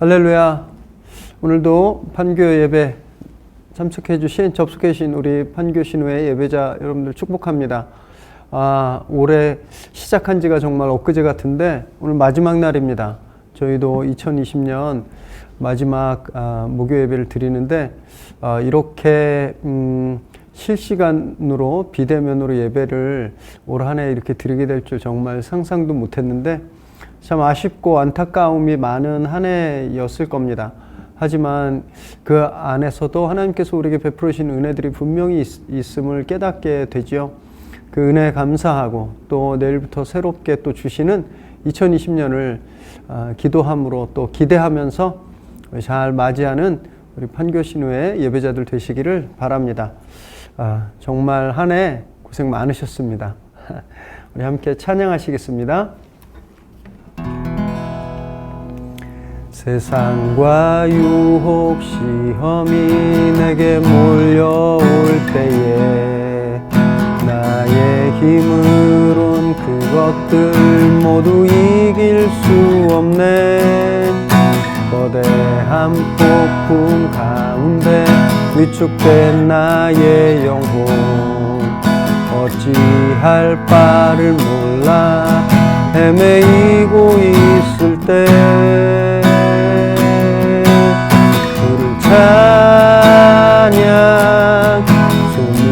할렐루야. 오늘도 판교 예배 참석해 주신, 접속해 주신 우리 판교 신우의 예배자 여러분들 축복합니다. 올해 시작한 지가 정말 엊그제 같은데 오늘 마지막 날입니다. 저희도 2020년 마지막 목요 예배를 드리는데 이렇게 실시간으로 비대면으로 예배를 올 한 해 이렇게 드리게 될 줄 정말 상상도 못했는데 참 아쉽고 안타까움이 많은 한 해였을 겁니다. 하지만 그 안에서도 하나님께서 우리에게 베풀으신 은혜들이 분명히 있음을 깨닫게 되지요. 그 은혜에 감사하고 또 내일부터 새롭게 또 주시는 2020년을 기도함으로 또 기대하면서 잘 맞이하는 우리 판교 신우의 예배자들 되시기를 바랍니다. 정말 한 해 고생 많으셨습니다. 우리 함께 찬양하시겠습니다. 세상과 유혹 시험이 내게 몰려올 때에 나의 힘으론 그것들 모두 이길 수 없네. 거대한 폭풍 가운데 위축된 나의 영혼 어찌할 바를 몰라 헤매이고 있을 때 주를 찬양 손을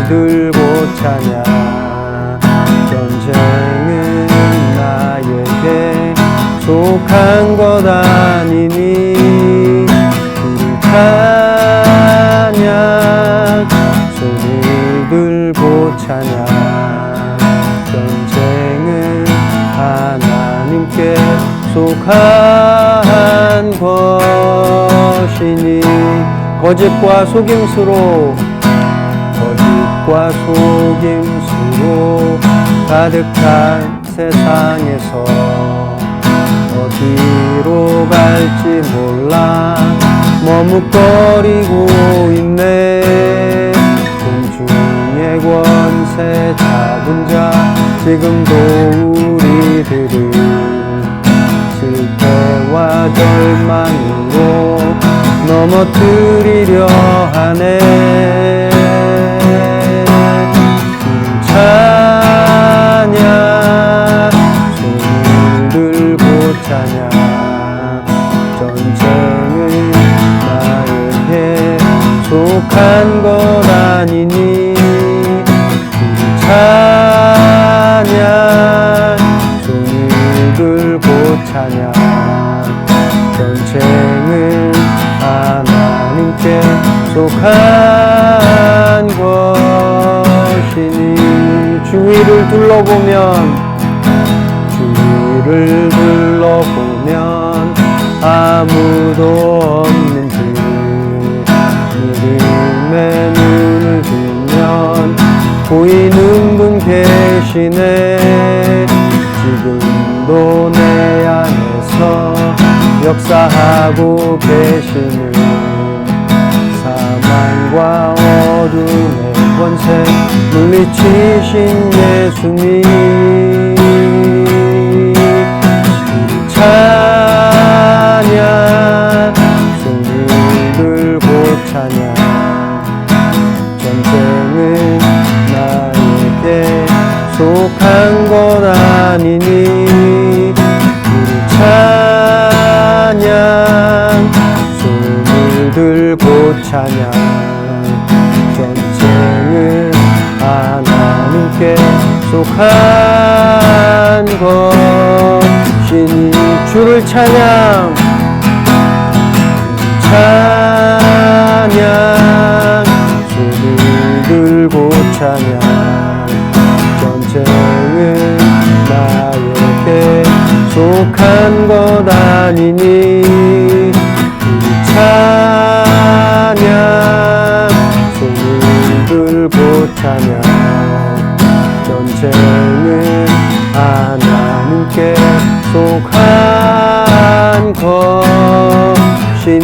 들고 찬양 전쟁은 나에게 속한 것 아니니 주를 찬양 손을 들고 찬양 전쟁은 하나님께 속한 것이니 거짓과 속임수로 가득한 세상에서 어디로 갈지 몰라 머뭇거리고 있네. 공중의 권세 잡은 자 지금도 우리들을 실패와 절망으로 넘어뜨리려 하네. 찬양 손을 들고 찬양 전쟁은 나에게 속한 것 아니니 찬양 손을 들고 찬양 전쟁은 하나님께 속한 것이니 주위를 둘러보면 아무도 없는지 믿음의 눈을 들면 보이는 분 계시네. 지금도 내 안에서 역사하고 계시는 사망과 어둠의 권세 물리치신 예수님 찬양 손을 들고 찬양 전쟁은 나에게 속한 것 아니니 찬양 손을 들고 찬양 전쟁은 하나님께 속한 것이니 주를 찬양 손을 들고 찬양 전쟁은 나에게 속한 것 아니니 찬양 손을 들고 찬양 전쟁은 하나님께 속한 것이니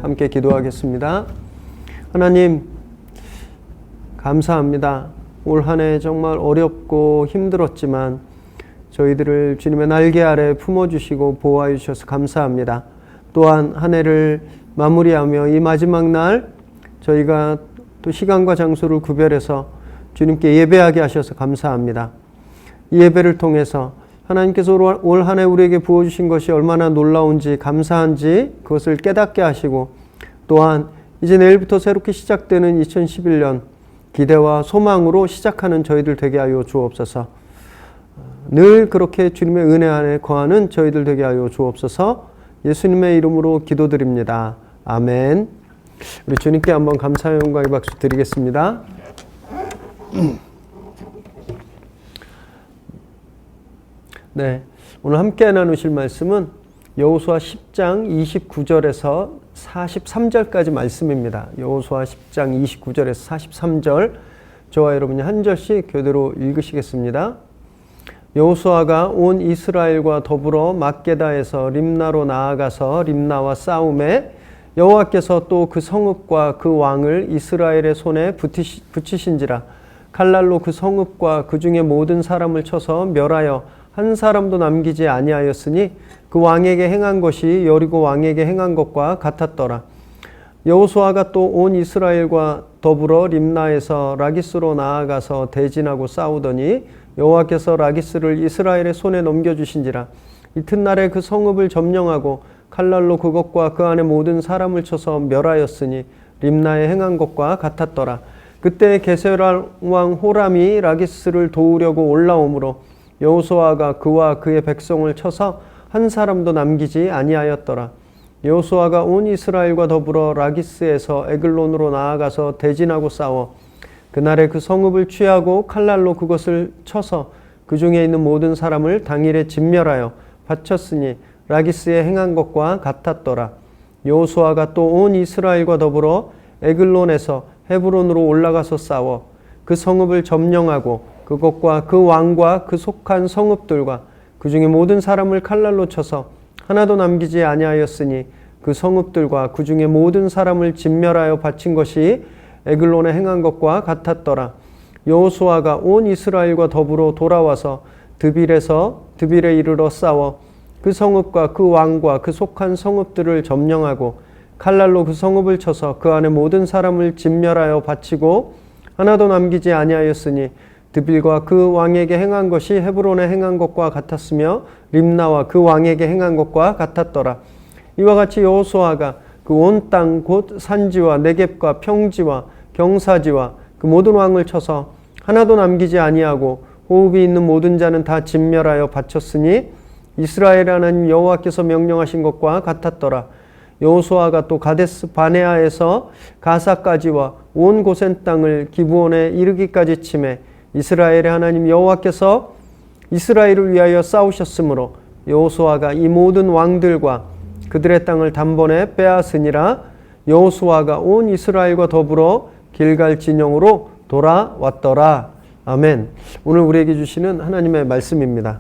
함께 기도하겠습니다. 하나님 감사합니다. 올 한 해 정말 어렵고 힘들었지만 저희들을 주님의 날개 아래 품어주시고 보호하여 주셔서 감사합니다. 또한 한 해를 마무리하며 이 마지막 날 저희가 또 시간과 장소를 구별해서 주님께 예배하게 하셔서 감사합니다. 이 예배를 통해서 하나님께서 올 한 해 우리에게 부어주신 것이 얼마나 놀라운지 감사한지 그것을 깨닫게 하시고, 또한 이제 내일부터 새롭게 시작되는 2011년 기대와 소망으로 시작하는 저희들 되게 하여 주옵소서. 늘 그렇게 주님의 은혜 안에 거하는 저희들 되게 하여 주옵소서. 예수님의 이름으로 기도드립니다. 아멘. 우리 주님께 한번 감사의 영광의 박수 드리겠습니다. 네, 오늘 함께 나누실 말씀은 여호수아 10장 29절에서 43절까지 말씀입니다. 여호수아 10장 29절에서 43절, 저와 여러분이 한 절씩 교대로 읽으시겠습니다. 여호수아가 온 이스라엘과 더불어 막게다에서 림나로 나아가서 림나와 싸움에 여호와께서 또 그 성읍과 그 왕을 이스라엘의 손에 붙이신지라. 칼날로 그 성읍과 그 중에 모든 사람을 쳐서 멸하여 한 사람도 남기지 아니하였으니 그 왕에게 행한 것이 여리고 왕에게 행한 것과 같았더라. 여호수아가 또 온 이스라엘과 더불어 림나에서 라기스로 나아가서 대진하고 싸우더니 여호와께서 라기스를 이스라엘의 손에 넘겨주신지라. 이튿날에 그 성읍을 점령하고 칼날로 그것과 그 안에 모든 사람을 쳐서 멸하였으니 림나에 행한 것과 같았더라. 그때 게세랄 왕 호람이 라기스를 도우려고 올라오므로 여호수아가 그와 그의 백성을 쳐서 한 사람도 남기지 아니하였더라. 여호수아가 온 이스라엘과 더불어 라기스에서 에글론으로 나아가서 대진하고 싸워 그날에 그 성읍을 취하고 칼날로 그것을 쳐서 그 중에 있는 모든 사람을 당일에 진멸하여 바쳤으니 라기스에 행한 것과 같았더라. 여호수아가 또 온 이스라엘과 더불어 에글론에서 헤브론으로 올라가서 싸워 그 성읍을 점령하고 그것과 그 왕과 그 속한 성읍들과 그 중에 모든 사람을 칼날로 쳐서 하나도 남기지 아니하였으니 그 성읍들과 그 중에 모든 사람을 진멸하여 바친 것이 에글론에 행한 것과 같았더라. 여호수아가 온 이스라엘과 더불어 돌아와서 드빌에 이르러 싸워 그 성읍과 그 왕과 그 속한 성읍들을 점령하고 칼날로 그 성읍을 쳐서 그 안에 모든 사람을 진멸하여 바치고 하나도 남기지 아니하였으니 드빌과 그 왕에게 행한 것이 헤브론에 행한 것과 같았으며 림나와 그 왕에게 행한 것과 같았더라. 이와 같이 여호수아가 그 온 땅 곧 산지와 네겝과 평지와 경사지와 그 모든 왕을 쳐서 하나도 남기지 아니하고 호흡이 있는 모든 자는 다 진멸하여 바쳤으니 이스라엘 하나님 여호와께서 명령하신 것과 같았더라. 여호수아가 또 가데스 바네아에서 가사까지와 온 고센 땅을 기브온에 이르기까지 치매 이스라엘의 하나님 여호와께서 이스라엘을 위하여 싸우셨으므로 여호수아가 이 모든 왕들과 그들의 땅을 단번에 빼앗으니라. 여호수아가 온 이스라엘과 더불어 길갈 진영으로 돌아왔더라. 아멘. 오늘 우리에게 주시는 하나님의 말씀입니다.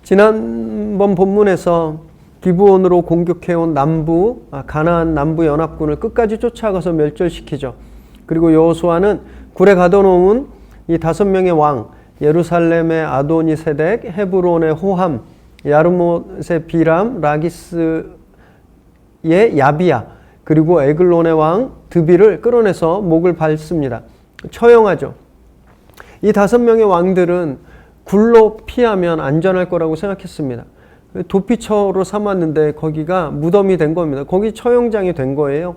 지난번 본문에서 기브온으로 공격해온 가나안 남부 연합군을 끝까지 쫓아가서 멸절시키죠. 그리고 여호수아는 굴에 가둬놓은 이 5명의 왕, 예루살렘의 아도니세덱, 헤브론의 호함, 야르못의 비람, 라기스의 야비야, 그리고 에글론의 왕 드빌을 끌어내서 목을 밟습니다. 처형하죠. 이 5명의 왕들은 굴로 피하면 안전할 거라고 생각했습니다. 도피처로 삼았는데 거기가 무덤이 된 겁니다. 거기 처형장이 된 거예요.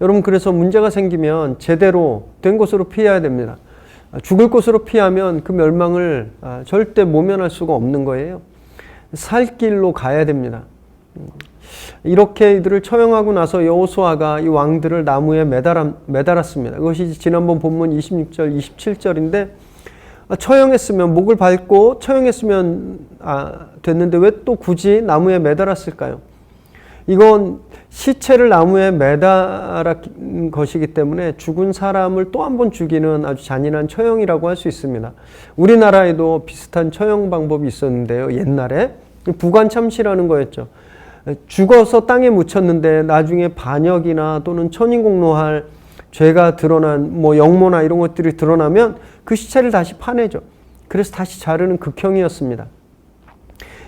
여러분, 그래서 문제가 생기면 제대로 된 곳으로 피해야 됩니다. 죽을 곳으로 피하면 그 멸망을 절대 모면할 수가 없는 거예요. 살 길로 가야 됩니다. 이렇게 이들을 처형하고 나서 여호수아가 이 왕들을 나무에 매달았습니다. 그것이 지난번 본문 26절, 27절인데 처형했으면, 목을 밟고 처형했으면 됐는데 왜 또 굳이 나무에 매달았을까요? 이건 시체를 나무에 매달은 것이기 때문에 죽은 사람을 또 한 번 죽이는 아주 잔인한 처형이라고 할 수 있습니다. 우리나라에도 비슷한 처형 방법이 있었는데요. 옛날에 부관참시라는 거였죠. 죽어서 땅에 묻혔는데 나중에 반역이나 또는 천인공노할 죄가 드러난 뭐 영모나 이런 것들이 드러나면 그 시체를 다시 파내죠. 그래서 다시 자르는 극형이었습니다.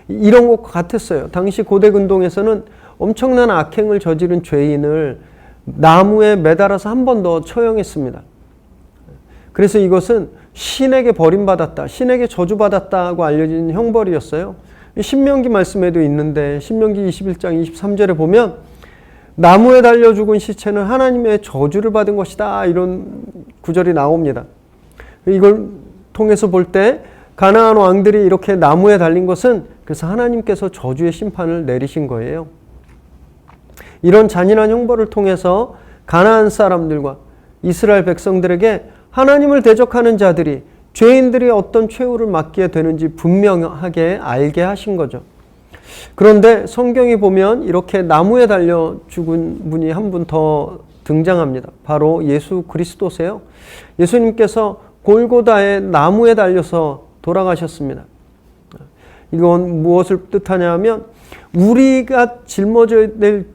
이런 것과 같았어요. 당시 고대 근동에서는 엄청난 악행을 저지른 죄인을 나무에 매달아서 한 번 더 처형했습니다. 그래서 이것은 신에게 버림받았다, 신에게 저주받았다고 알려진 형벌이었어요. 신명기 말씀에도 있는데 신명기 21장 23절에 보면 나무에 달려 죽은 시체는 하나님의 저주를 받은 것이다, 이런 구절이 나옵니다. 이걸 통해서 볼 때 가나안 왕들이 이렇게 나무에 달린 것은 그래서 하나님께서 저주의 심판을 내리신 거예요. 이런 잔인한 형벌을 통해서 가나안 사람들과 이스라엘 백성들에게 하나님을 대적하는 자들이, 죄인들이 어떤 최후를 맞게 되는지 분명하게 알게 하신 거죠. 그런데 성경이 보면 이렇게 나무에 달려 죽은 분이 한 분 더 등장합니다. 바로 예수 그리스도세요. 예수님께서 골고다의 나무에 달려서 돌아가셨습니다. 이건 무엇을 뜻하냐 하면 우리가 짊어져야 될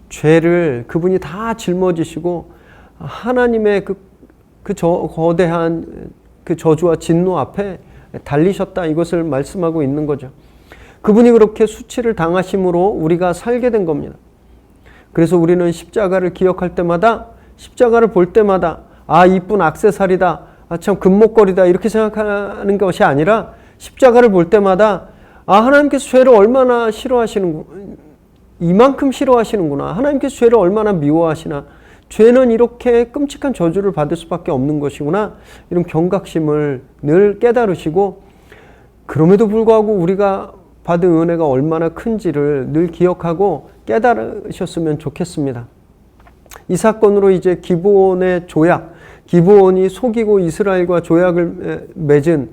죄를 그분이 다 짊어지시고 하나님의 거대한 그 저주와 진노 앞에 달리셨다, 이것을 말씀하고 있는 거죠. 그분이 그렇게 수치를 당하심으로 우리가 살게 된 겁니다. 그래서 우리는 십자가를 기억할 때마다, 십자가를 볼 때마다 아, 이쁜 액세서리다, 아, 참 금목걸이다, 이렇게 생각하는 것이 아니라 십자가를 볼 때마다 아, 하나님께서 죄를 얼마나 이만큼 싫어하시는구나, 하나님께서 죄를 얼마나 미워하시나, 죄는 이렇게 끔찍한 저주를 받을 수밖에 없는 것이구나, 이런 경각심을 늘 깨달으시고, 그럼에도 불구하고 우리가 받은 은혜가 얼마나 큰지를 늘 기억하고 깨달으셨으면 좋겠습니다. 이 사건으로 이제 기브온의 조약, 기브온이 속이고 이스라엘과 조약을 맺은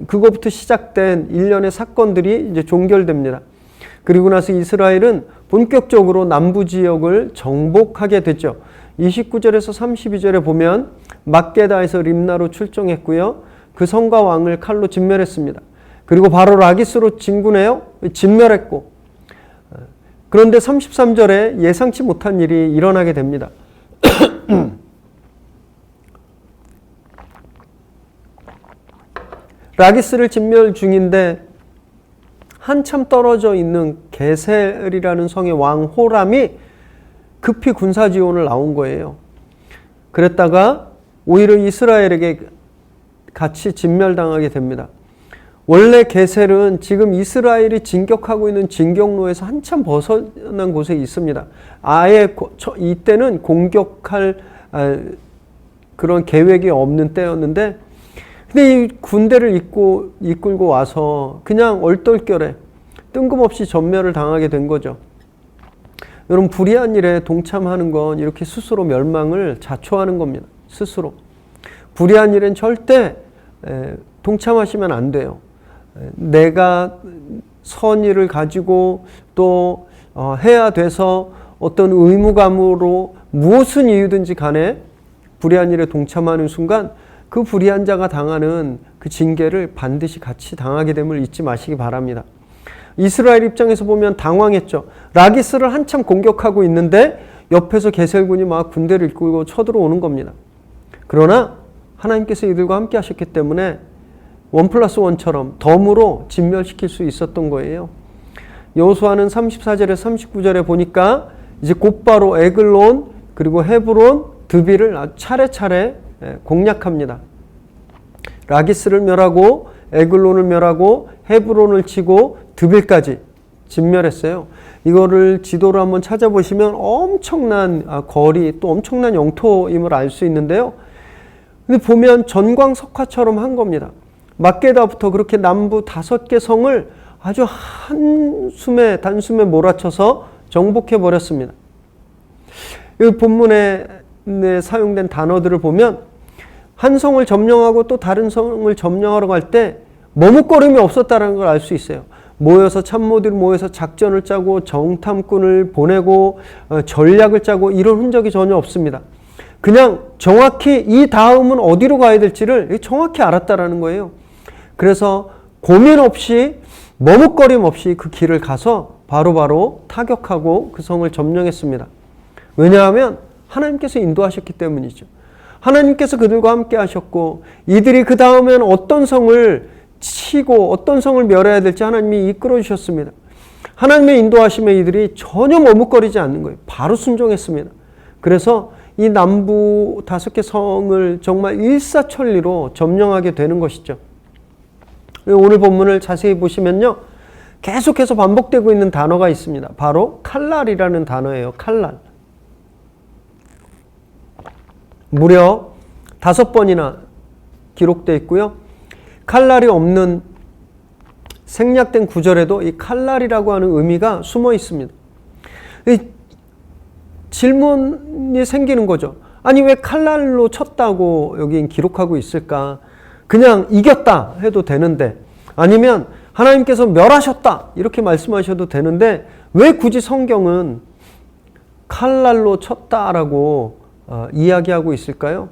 그것부터 시작된 일련의 사건들이 이제 종결됩니다. 그리고 나서 이스라엘은 본격적으로 남부 지역을 정복하게 됐죠. 29절에서 32절에 보면 막게다에서 림나로 출정했고요. 그 성과 왕을 칼로 진멸했습니다. 그리고 바로 라기스로 진군해요. 진멸했고, 그런데 33절에 예상치 못한 일이 일어나게 됩니다. 라기스를 진멸 중인데 한참 떨어져 있는 게셀이라는 성의 왕 호람이 급히 군사 지원을 나온 거예요. 그랬다가 오히려 이스라엘에게 같이 진멸당하게 됩니다. 원래 게셀은 지금 이스라엘이 진격하고 있는 진격로에서 한참 벗어난 곳에 있습니다. 아예 이때는 공격할 그런 계획이 없는 때였는데, 근데 이 군대를 이끌고 와서 그냥 얼떨결에 뜬금없이 전멸을 당하게 된 거죠. 여러분, 불의한 일에 동참하는 건 이렇게 스스로 멸망을 자초하는 겁니다. 스스로. 불의한 일엔 절대 동참하시면 안 돼요. 내가 선의를 가지고 또 해야 돼서 어떤 의무감으로 무엇은 이유든지 간에 불의한 일에 동참하는 순간 그 불의한 자가 당하는 그 징계를 반드시 같이 당하게 됨을 잊지 마시기 바랍니다. 이스라엘 입장에서 보면 당황했죠. 라기스를 한참 공격하고 있는데 옆에서 게셀군이 막 군대를 이끌고 쳐들어오는 겁니다. 그러나 하나님께서 이들과 함께 하셨기 때문에 1+1처럼 덤으로 진멸시킬 수 있었던 거예요. 여호수아는 34절에서 39절에 보니까 이제 곧바로 에글론 그리고 헤브론, 드빌을 차례차례 공략합니다. 라기스를 멸하고 에글론을 멸하고 헤브론을 치고 드빌까지 진멸했어요. 이거를 지도로 한번 찾아보시면 엄청난 거리, 또 엄청난 영토임을 알 수 있는데요. 근데 보면 전광석화처럼 한 겁니다. 막게다부터 그렇게 남부 5개 성을 아주 단숨에 몰아쳐서 정복해 버렸습니다. 이 본문에 사용된 단어들을 보면 한 성을 점령하고 또 다른 성을 점령하러 갈 때 머뭇거림이 없었다는 걸 알 수 있어요. 모여서 참모들이 모여서 작전을 짜고 정탐꾼을 보내고 전략을 짜고 이런 흔적이 전혀 없습니다. 그냥 정확히 이 다음은 어디로 가야 될지를 정확히 알았다라는 거예요. 그래서 고민 없이 머뭇거림 없이 그 길을 가서 바로바로 타격하고 그 성을 점령했습니다. 왜냐하면 하나님께서 인도하셨기 때문이죠. 하나님께서 그들과 함께 하셨고 이들이 그 다음엔 어떤 성을 치고 어떤 성을 멸해야 될지 하나님이 이끌어 주셨습니다. 하나님의 인도하심에 이들이 전혀 머뭇거리지 않는 거예요. 바로 순종했습니다. 그래서 이 남부 5개 성을 정말 일사천리로 점령하게 되는 것이죠. 오늘 본문을 자세히 보시면요, 계속해서 반복되고 있는 단어가 있습니다. 바로 칼날이라는 단어예요. 칼날. 무려 5번이나 기록되어 있고요. 칼날이 없는 생략된 구절에도 이 칼날이라고 하는 의미가 숨어 있습니다. 질문이 생기는 거죠. 아니 왜 칼날로 쳤다고 여기 기록하고 있을까? 그냥 이겼다 해도 되는데, 아니면 하나님께서 멸하셨다 이렇게 말씀하셔도 되는데 왜 굳이 성경은 칼날로 쳤다라고 이야기하고 있을까요?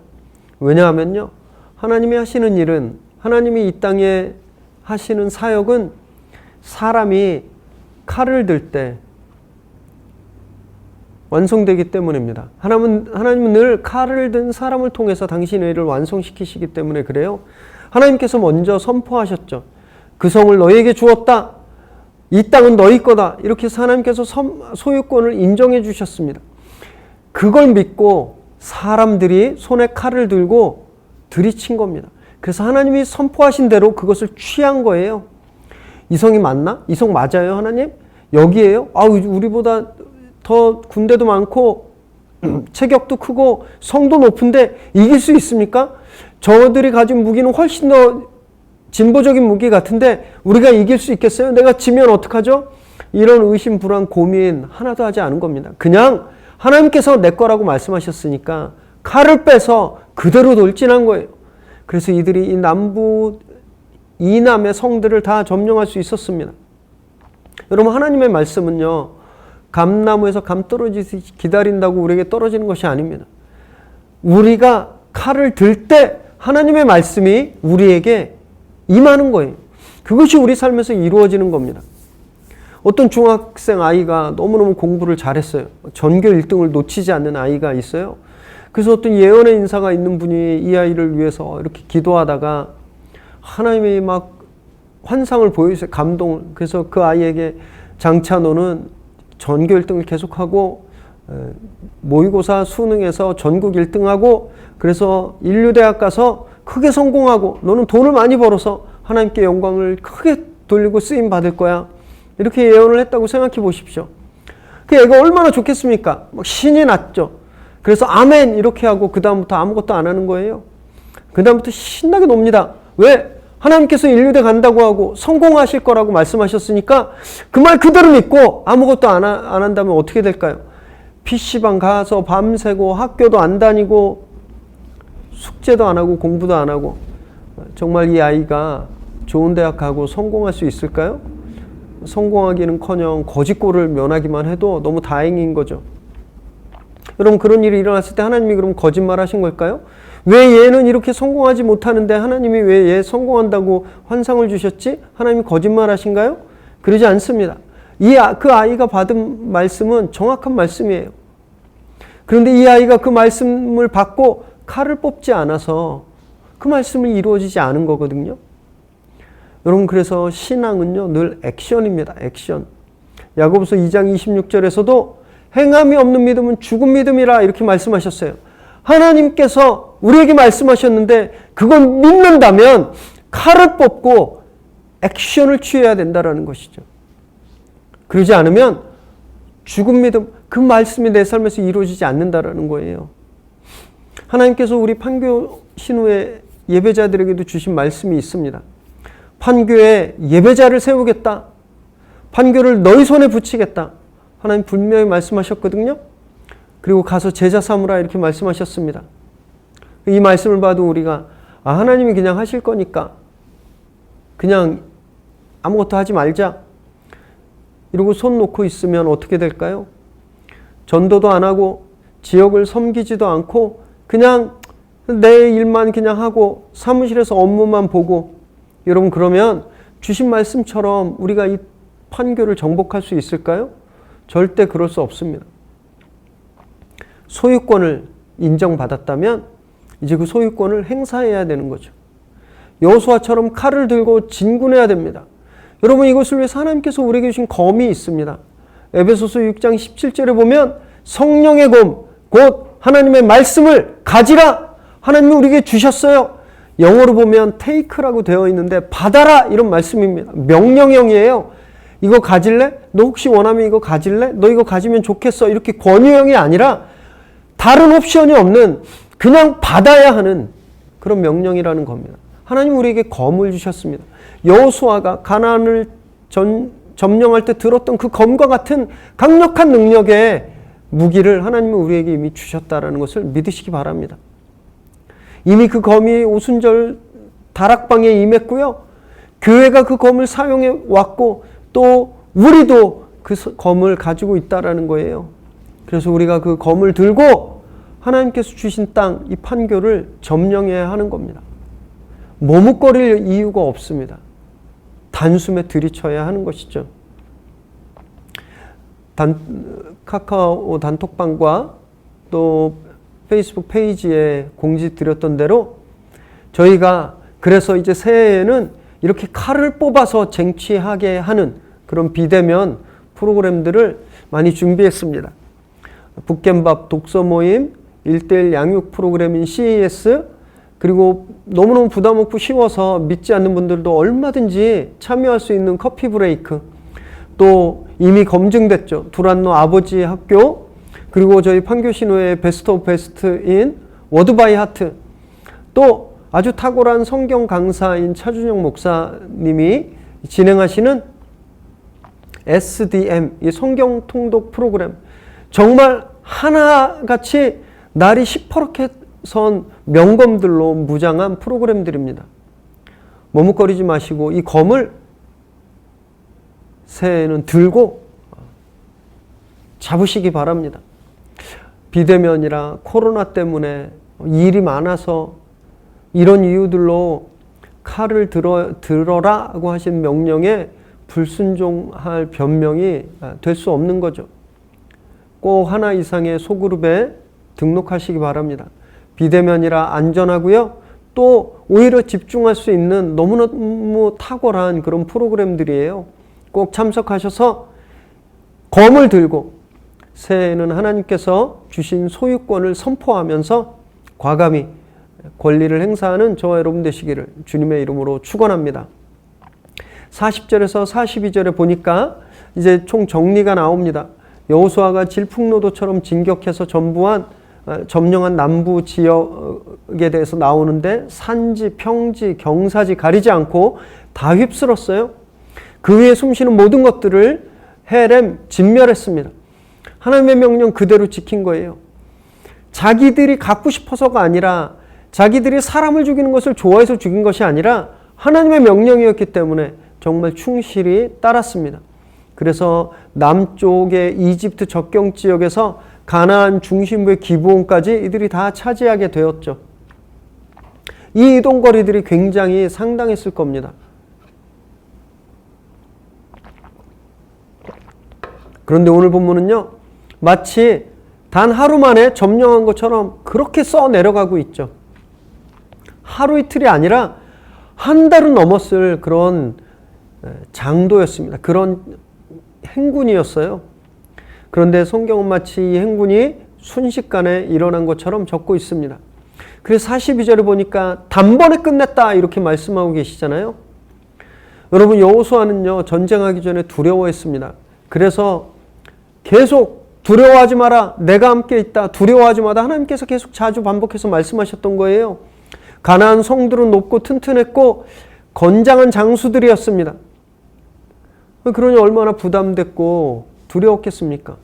왜냐하면요, 하나님이 하시는 일은, 하나님이 이 땅에 하시는 사역은 사람이 칼을 들 때 완성되기 때문입니다. 하나님은 늘 칼을 든 사람을 통해서 당신의 일을 완성시키시기 때문에 그래요. 하나님께서 먼저 선포하셨죠. 그 성을 너희에게 주었다. 이 땅은 너희 거다. 이렇게 해서 하나님께서 소유권을 인정해 주셨습니다. 그걸 믿고 사람들이 손에 칼을 들고 들이친 겁니다. 그래서 하나님이 선포하신 대로 그것을 취한 거예요. 이 성이 맞나? 이 성 맞아요, 하나님? 여기에요? 우리보다 더 군대도 많고 체격도 크고 성도 높은데 이길 수 있습니까? 저들이 가진 무기는 훨씬 더 진보적인 무기 같은데 우리가 이길 수 있겠어요? 내가 지면 어떡하죠? 이런 의심, 불안, 고민 하나도 하지 않은 겁니다. 그냥 하나님께서 내 거라고 말씀하셨으니까 칼을 빼서 그대로 돌진한 거예요. 그래서 이들이 이 남부 이남의 성들을 다 점령할 수 있었습니다. 여러분, 하나님의 말씀은요, 감나무에서 감 떨어지듯이 기다린다고 우리에게 떨어지는 것이 아닙니다. 우리가 칼을 들 때 하나님의 말씀이 우리에게 임하는 거예요. 그것이 우리 삶에서 이루어지는 겁니다. 어떤 중학생 아이가 너무너무 공부를 잘했어요. 전교 1등을 놓치지 않는 아이가 있어요. 그래서 어떤 예언의 인사가 있는 분이 이 아이를 위해서 이렇게 기도하다가 하나님이 막 환상을 보여주세요. 감동을. 그래서 그 아이에게 장차 너는 전교 1등을 계속하고 모의고사 수능에서 전국 1등하고 그래서 인류대학 가서 크게 성공하고 너는 돈을 많이 벌어서 하나님께 영광을 크게 돌리고 쓰임 받을 거야. 이렇게 예언을 했다고 생각해 보십시오. 그 애가 얼마나 좋겠습니까? 막 신이 났죠. 그래서 아멘 이렇게 하고 그 다음부터 아무것도 안 하는 거예요. 그 다음부터 신나게 놉니다. 왜? 하나님께서 인류대 간다고 하고 성공하실 거라고 말씀하셨으니까 그 말 그대로 믿고 아무것도 안 한다면 어떻게 될까요? PC방 가서 밤새고 학교도 안 다니고 숙제도 안 하고 공부도 안 하고 정말 이 아이가 좋은 대학 가고 성공할 수 있을까요? 성공하기는커녕 거짓골을 면하기만 해도 너무 다행인 거죠. 여러분, 그런 일이 일어났을 때 하나님이 그럼 거짓말 하신 걸까요? 왜 얘는 이렇게 성공하지 못하는데 하나님이 왜 얘 성공한다고 환상을 주셨지? 하나님이 거짓말 하신가요? 그러지 않습니다. 그 아이가 받은 말씀은 정확한 말씀이에요. 그런데 이 아이가 그 말씀을 받고 칼을 뽑지 않아서 그 말씀이 이루어지지 않은 거거든요. 여러분, 그래서 신앙은요, 늘 액션입니다. 액션. 야고보서 2장 26절에서도 행함이 없는 믿음은 죽은 믿음이라 이렇게 말씀하셨어요. 하나님께서 우리에게 말씀하셨는데 그걸 믿는다면 칼을 뽑고 액션을 취해야 된다는 것이죠. 그러지 않으면 죽은 믿음, 그 말씀이 내 삶에서 이루어지지 않는다는 거예요. 하나님께서 우리 판교 신우의 예배자들에게도 주신 말씀이 있습니다. 판교에 예배자를 세우겠다. 판교를 너희 손에 붙이겠다. 하나님 분명히 말씀하셨거든요. 그리고 가서 제자 삼으라 이렇게 말씀하셨습니다. 이 말씀을 봐도 우리가 하나님이 그냥 하실 거니까 그냥 아무것도 하지 말자 이러고 손 놓고 있으면 어떻게 될까요? 전도도 안 하고 지역을 섬기지도 않고 그냥 내 일만 그냥 하고 사무실에서 업무만 보고, 여러분, 그러면 주신 말씀처럼 우리가 이 판교를 정복할 수 있을까요? 절대 그럴 수 없습니다. 소유권을 인정받았다면 이제 그 소유권을 행사해야 되는 거죠. 여호수아처럼 칼을 들고 진군해야 됩니다. 여러분, 이것을 위해서 하나님께서 우리에게 주신 검이 있습니다. 에베소서 6장 17절에 보면 성령의 검, 곧 하나님의 말씀을 가지라. 하나님이 우리에게 주셨어요. 영어로 보면 take라고 되어 있는데 받아라, 이런 말씀입니다. 명령형이에요. 이거 가질래? 너 혹시 원하면 이거 가질래? 너 이거 가지면 좋겠어. 이렇게 권유형이 아니라 다른 옵션이 없는, 그냥 받아야 하는 그런 명령이라는 겁니다. 하나님 우리에게 검을 주셨습니다. 여호수아가 가나안을 점령할 때 들었던 그 검과 같은 강력한 능력의 무기를 하나님은 우리에게 이미 주셨다는 것을 믿으시기 바랍니다. 이미 그 검이 오순절 다락방에 임했고요. 교회가 그 검을 사용해 왔고 또 우리도 그 검을 가지고 있다는 거예요. 그래서 우리가 그 검을 들고 하나님께서 주신 땅, 이 판교를 점령해야 하는 겁니다. 머뭇거릴 이유가 없습니다. 단숨에 들이쳐야 하는 것이죠. 카카오 단톡방과 또 페이스북 페이지에 공지 드렸던 대로 저희가 그래서 이제 새해에는 이렇게 칼을 뽑아서 쟁취하게 하는 그런 비대면 프로그램들을 많이 준비했습니다. 북겜밥 독서 모임, 1:1 양육 프로그램인 CES, 그리고 너무너무 부담 없고 쉬워서 믿지 않는 분들도 얼마든지 참여할 수 있는 커피 브레이크, 또 이미 검증됐죠. 두란노 아버지 학교, 그리고 저희 판교신호의 베스트 오브 베스트인 워드 바이 하트, 또 아주 탁월한 성경 강사인 차준영 목사님이 진행하시는 SDM, 이 성경 통독 프로그램, 정말 하나같이 날이 시퍼렇게 선 명검들로 무장한 프로그램들입니다. 머뭇거리지 마시고 이 검을 새해에는 들고 잡으시기 바랍니다. 비대면이라 코로나 때문에 일이 많아서 이런 이유들로 칼을 들어라고 하신 명령에 불순종할 변명이 될 수 없는 거죠. 꼭 하나 이상의 소그룹에 등록하시기 바랍니다. 비대면이라 안전하고요. 또 오히려 집중할 수 있는 너무너무 탁월한 그런 프로그램들이에요. 꼭 참석하셔서 검을 들고 새해에는 하나님께서 주신 소유권을 선포하면서 과감히 권리를 행사하는 저와 여러분 되시기를 주님의 이름으로 축원합니다. 40절에서 42절에 보니까 이제 총 정리가 나옵니다. 여호수아가 질풍노도처럼 진격해서 점령한 남부 지역에 대해서 나오는데 산지, 평지, 경사지 가리지 않고 다 휩쓸었어요. 그 위에 숨쉬는 모든 것들을 헤렘 진멸했습니다. 하나님의 명령 그대로 지킨 거예요. 자기들이 갖고 싶어서가 아니라, 자기들이 사람을 죽이는 것을 좋아해서 죽인 것이 아니라 하나님의 명령이었기 때문에 정말 충실히 따랐습니다. 그래서 남쪽의 이집트 접경 지역에서 가나안 중심부의 기브온까지 이들이 다 차지하게 되었죠. 이 이동거리들이 굉장히 상당했을 겁니다. 그런데 오늘 본문은요, 마치 단 하루 만에 점령한 것처럼 그렇게 써 내려가고 있죠. 하루 이틀이 아니라 한 달은 넘었을 그런 장도였습니다. 그런 행군이었어요. 그런데 성경은 마치 이 행군이 순식간에 일어난 것처럼 적고 있습니다. 그래서 42절에 보니까 단번에 끝냈다 이렇게 말씀하고 계시잖아요. 여러분, 여호수아는요 전쟁하기 전에 두려워했습니다. 그래서 계속 두려워하지 마라, 내가 함께 있다, 두려워하지 마라, 하나님께서 계속 자주 반복해서 말씀하셨던 거예요. 가나안 성들은 높고 튼튼했고 건장한 장수들이었습니다. 그러니 얼마나 부담됐고 두려웠겠습니까?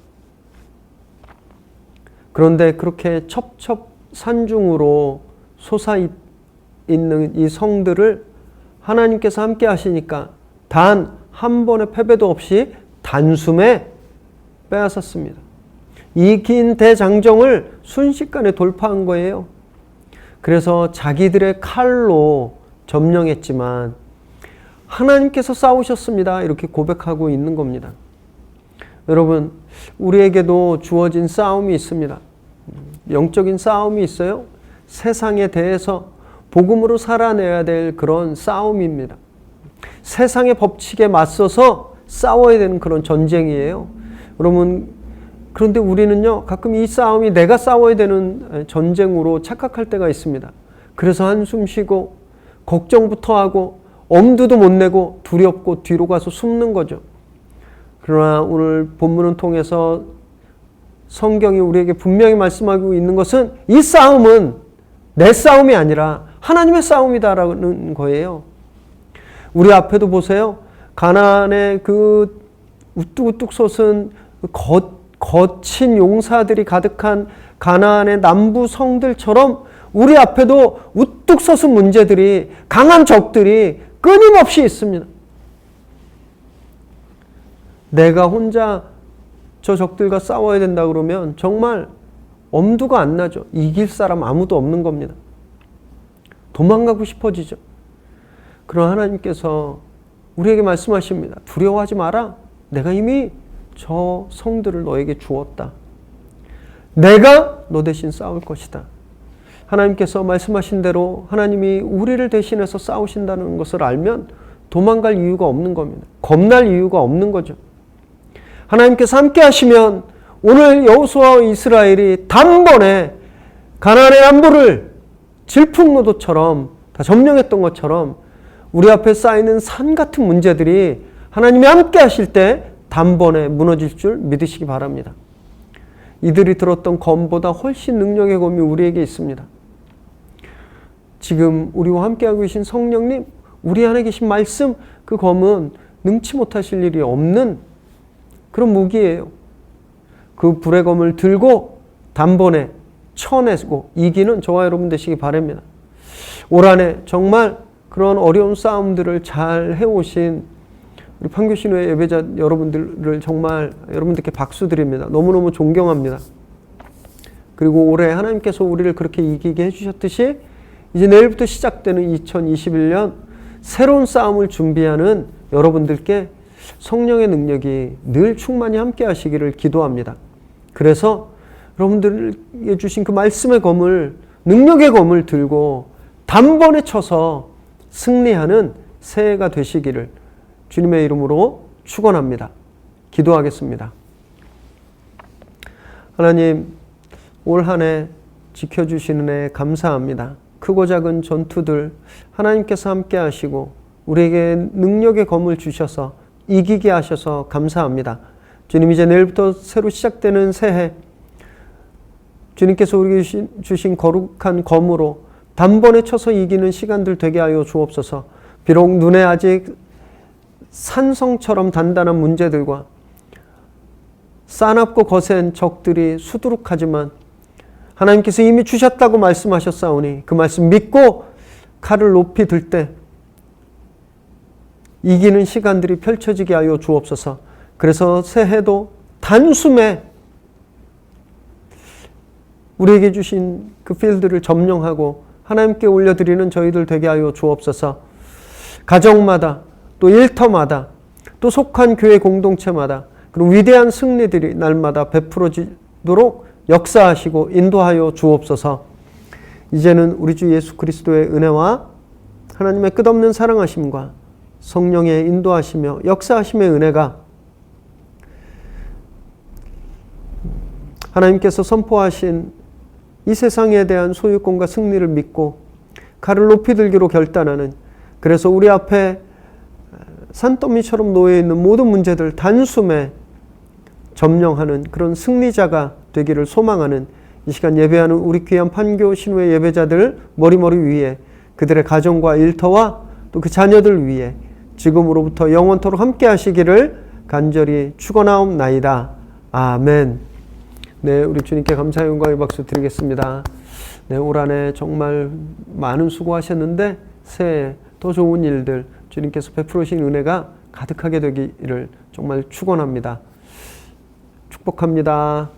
그런데 그렇게 첩첩산중으로 솟아있는 이 성들을 하나님께서 함께 하시니까 단 한 번의 패배도 없이 단숨에 빼앗았습니다. 이 긴 대장정을 순식간에 돌파한 거예요. 그래서 자기들의 칼로 점령했지만 하나님께서 싸우셨습니다. 이렇게 고백하고 있는 겁니다. 여러분, 우리에게도 주어진 싸움이 있습니다. 영적인 싸움이 있어요. 세상에 대해서 복음으로 살아내야 될 그런 싸움입니다. 세상의 법칙에 맞서서 싸워야 되는 그런 전쟁이에요. 여러분, 그런데 우리는요, 가끔 이 싸움이 내가 싸워야 되는 전쟁으로 착각할 때가 있습니다. 그래서 한숨 쉬고 걱정부터 하고 엄두도 못 내고 두렵고 뒤로 가서 숨는 거죠. 그러나 오늘 본문을 통해서 성경이 우리에게 분명히 말씀하고 있는 것은 이 싸움은 내 싸움이 아니라 하나님의 싸움이다라는 거예요. 우리 앞에도 보세요. 가나안의 그 우뚝우뚝 솟은 거친 용사들이 가득한 가나안의 남부 성들처럼 우리 앞에도 우뚝 솟은 문제들이, 강한 적들이 끊임없이 있습니다. 내가 혼자 저 적들과 싸워야 된다 그러면 정말 엄두가 안 나죠. 이길 사람 아무도 없는 겁니다. 도망가고 싶어지죠. 그러나 하나님께서 우리에게 말씀하십니다. 두려워하지 마라. 내가 이미 저 성들을 너에게 주었다. 내가 너 대신 싸울 것이다. 하나님께서 말씀하신 대로 하나님이 우리를 대신해서 싸우신다는 것을 알면 도망갈 이유가 없는 겁니다. 겁날 이유가 없는 거죠. 하나님께서 함께 하시면 오늘 여호수아와 이스라엘이 단번에 가나안의 남부를 질풍노도처럼 다 점령했던 것처럼 우리 앞에 쌓이는 산 같은 문제들이 하나님이 함께 하실 때 단번에 무너질 줄 믿으시기 바랍니다. 이들이 들었던 검보다 훨씬 능력의 검이 우리에게 있습니다. 지금 우리와 함께하고 계신 성령님, 우리 안에 계신 말씀, 그 검은 능치 못하실 일이 없는 그런 무기예요. 그 불의 검을 들고 단번에 쳐내고 이기는 저와 여러분 되시기 바랍니다. 올 한해 정말 그런 어려운 싸움들을 잘 해오신 우리 판교신호의 예배자 여러분들을 정말 여러분들께 박수 드립니다. 너무너무 존경합니다. 그리고 올해 하나님께서 우리를 그렇게 이기게 해주셨듯이 이제 내일부터 시작되는 2021년 새로운 싸움을 준비하는 여러분들께 성령의 능력이 늘 충만히 함께 하시기를 기도합니다. 그래서 여러분들에게 주신 그 말씀의 검을, 능력의 검을 들고 단번에 쳐서 승리하는 새해가 되시기를 주님의 이름으로 축원합니다. 기도하겠습니다. 하나님, 올 한 해 지켜주시는 애 감사합니다. 크고 작은 전투들 하나님께서 함께 하시고 우리에게 능력의 검을 주셔서 이기게 하셔서 감사합니다. 주님, 이제 내일부터 새로 시작되는 새해, 주님께서 우리에게 주신 거룩한 검으로 단번에 쳐서 이기는 시간들 되게 하여 주옵소서. 비록 눈에 아직 산성처럼 단단한 문제들과 싸납고 거센 적들이 수두룩하지만 하나님께서 이미 주셨다고 말씀하셨사오니 그 말씀 믿고 칼을 높이 들 때 이기는 시간들이 펼쳐지게 하여 주옵소서. 그래서 새해도 단숨에 우리에게 주신 그 필드를 점령하고 하나님께 올려드리는 저희들 되게 하여 주옵소서. 가정마다 또 일터마다 또 속한 교회 공동체마다 그리고 위대한 승리들이 날마다 베풀어지도록 역사하시고 인도하여 주옵소서. 이제는 우리 주 예수 그리스도의 은혜와 하나님의 끝없는 사랑하심과 성령의 인도하시며 역사하심의 은혜가 하나님께서 선포하신 이 세상에 대한 소유권과 승리를 믿고 칼을 높이 들기로 결단하는, 그래서 우리 앞에 산더미처럼 놓여있는 모든 문제들 단숨에 점령하는 그런 승리자가 되기를 소망하는 이 시간 예배하는 우리 귀한 판교 신우의 예배자들 머리머리 위에 그들의 가정과 일터와 또 그 자녀들 위에 지금으로부터 영원토록 함께 하시기를 간절히 축원하옵나이다. 아멘. 네, 우리 주님께 감사의 영광의 박수 드리겠습니다. 네, 올 한해 정말 많은 수고하셨는데 새해 더 좋은 일들 주님께서 베풀어 주신 은혜가 가득하게 되기를 정말 축원합니다. 축복합니다.